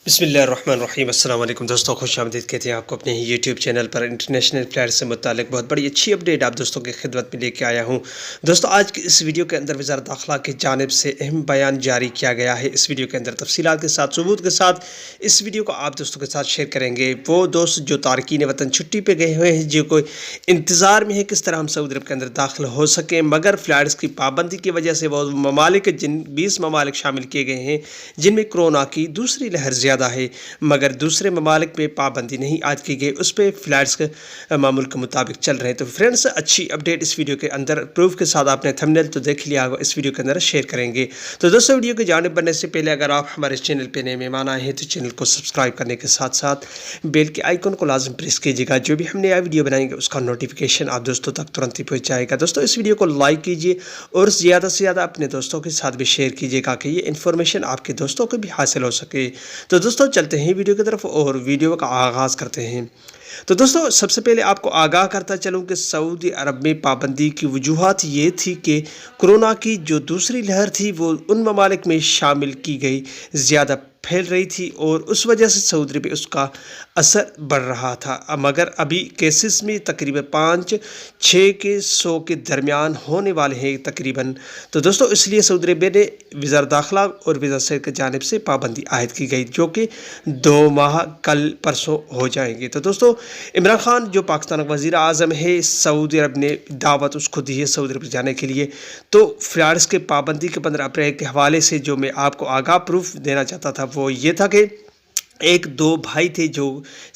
बिस्मिल्लाहिर्रहमानिर्रहीम। अस्सलाम वालेकुम दोस्तों, खुश आमदीद कहते हैं आपको अपने ही यूट्यूब चैनल पर। इंटरनेशनल फ्लाइट से मुतालिक बहुत बड़ी अच्छी अपडेट आप दोस्तों की खिदमत में लेके आया हूं। दोस्तों आज की इस वीडियो के अंदर वज़ारत दाखिला की जानिब से अहम बयान जारी किया गया है। इस वीडियो के अंदर तफसीलात के साथ सबूत के साथ इस वीडियो को आप दोस्तों के साथ शेयर करेंगे। वो दोस्त जो तारकीन वतन छुट्टी पर गए हुए हैं, जो कोई इंतज़ार में है किस तरह हम सऊदी अरब के अंदर दाखिल हो सकें, मगर फ़्लाइट्स की पाबंदी की वजह से वो ममालिक जिन 20 ममालिक शामिल किए गए हैं जिनमें कोरोना की दूसरी लहर ज़्यादा है, मगर दूसरे ममालिक में पाबंदी नहीं आयद की गई, उस पर फ़्लाइट्स के मामूल के मुताबिक चल रहे हैं। तो फ्रेंड्स, अच्छी अपडेट इस वीडियो के अंदर प्रूफ के साथ आपने थंबनेल तो देख लिया होगा, इस वीडियो के अंदर शेयर करेंगे। तो दोस्तों, वीडियो की जानिब बनने से पहले अगर आप हमारे चैनल पर नए मेहमान आए हैं तो चैनल को सब्सक्राइब करने के साथ साथ बेल के आइकन को लाजम प्रेस कीजिएगा। जो भी हम नया वीडियो बनाएंगे उसका नोटिफिकेशन आप दोस्तों तक तुरंत ही पहुँच जाएगा। दोस्तों, इस वीडियो को लाइक कीजिए और ज़्यादा से ज़्यादा अपने दोस्तों के साथ भी शेयर कीजिएगा कि ये इन्फॉर्मेशन आपके दोस्तों को भी हासिल हो सके। तो दोस्तों, चलते हैं वीडियो की तरफ और वीडियो का आगाज़ करते हैं। तो दोस्तों, सबसे पहले आपको आगाह करता चलूं कि सऊदी अरब में पाबंदी की वजूहात ये थी कि कोरोना की जो दूसरी लहर थी वो उन ममालिक में शामिल की गई, ज़्यादा फैल रही थी और उस वजह से सऊदी अरब पे उसका असर बढ़ रहा था। मगर अभी केसेस में तकरीबन 5-6 के 100 के दरमियान होने वाले हैं तकरीबन। तो दोस्तों, इसलिए सऊदी अरब ने वज़ारत दाखिला और वज़ारत सेहत की जानिब से पाबंदी आयद की गई, जो कि 2 माह कल परसों हो जाएंगे। तो दोस्तों, इमरान खान जो पाकिस्तान का वज़ीर आज़म है, सऊदी अरब ने दावत उसको दी है सऊदी अरब जाने के लिए। तो फ़्लाइट्स के पाबंदी के 15 अप्रैल के हवाले से जो मैं आपको आगाह प्रूफ देना चाहता था वो ये था कि 1-2 भाई थे जो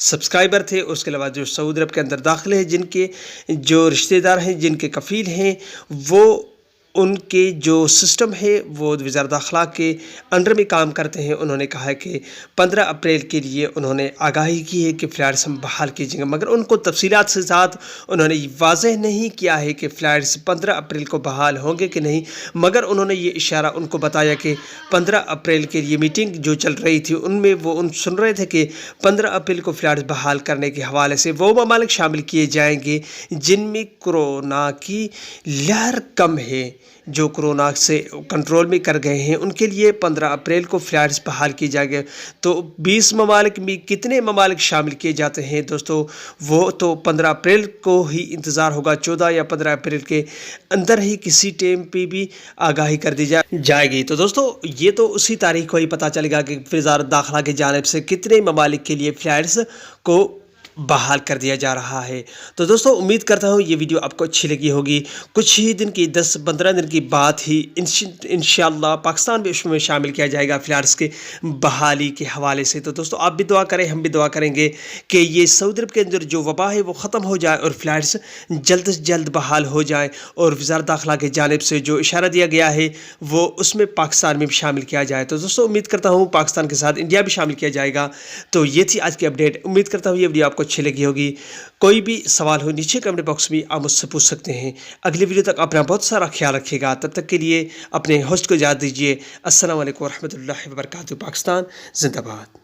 सब्सक्राइबर थे, उसके अलावा जो सऊदी अरब के अंदर दाखिल हैं, जिनके जो रिश्तेदार हैं, जिनके कफ़ील हैं, वो उनके जो सिस्टम है वो वज़ारत दाखिला के अंडर में काम करते हैं। उन्होंने कहा है कि 15 अप्रैल के लिए उन्होंने आगाही की है कि फ़्लाइट्स हम बहाल कीजिएगा, मगर उनको तफसीलात से साथ उन्होंने वाज़ेह नहीं किया है कि फ़्लाइट्स 15 अप्रैल को बहाल होंगे कि नहीं। मगर उन्होंने ये इशारा उनको बताया कि 15 अप्रैल के लिए मीटिंग जो चल रही थी उनमें वो सुन रहे थे कि 15 अप्रैल को फ़्लाइट्स बहाल करने के हवाले से वो ममालिक शामिल किए जाएंगे जिनमें कोरोना की लहर कम है, जो कोरोना से कंट्रोल में कर गए हैं, उनके लिए 15 अप्रैल को फ़्लाइट्स बहाल की जाएगी। तो 20 ममालिक में कितने ममालिक शामिल किए जाते हैं दोस्तों, वो तो 15 अप्रैल को ही इंतज़ार होगा। 14 या 15 अप्रैल के अंदर ही किसी टाइम पे भी आगाही कर दी जाएगी। तो दोस्तों, ये तो उसी तारीख को ही पता चलेगा कि वज़ारत दाखिला की जानिब से कितने ममालिक के लिए फ़्लाइट्स को बहाल कर दिया जा रहा है। तो दोस्तों, उम्मीद करता हूँ ये वीडियो आपको अच्छी लगी होगी। कुछ ही दिन की 10-15 दिन की बात ही इंशाअल्लाह पाकिस्तान भी उसमें शामिल किया जाएगा फ़्लाइट्स के बहाली के हवाले से। तो दोस्तों, आप भी दुआ करें, हम भी दुआ करेंगे कि ये सऊदी अरब के अंदर जो वबा है वो ख़त्म हो जाए और फ़्लाइट्स जल्द से जल्द बहाल हो जाए और वज़ारत दाखिला की जानिब से जो इशारा दिया गया है वो उसमें पाकिस्तान में भी शामिल किया जाए। तो दोस्तों, उम्मीद करता हूँ पाकिस्तान के साथ इंडिया भी शामिल किया जाएगा। तो ये थी आज की अपडेट। उम्मीद करता हूँ ये वीडियो आपको अच्छी लगी होगी। कोई भी सवाल हो नीचे कमेंट बॉक्स में आप मुझसे पूछ सकते हैं। अगली वीडियो तक अपना बहुत सारा ख्याल रखिएगा। तब तक के लिए अपने होस्ट को इजाज़त दीजिए। अस्सलाम वालेकुम रहमतुल्लाहि व बरकातहू। पाकिस्तान जिंदाबाद।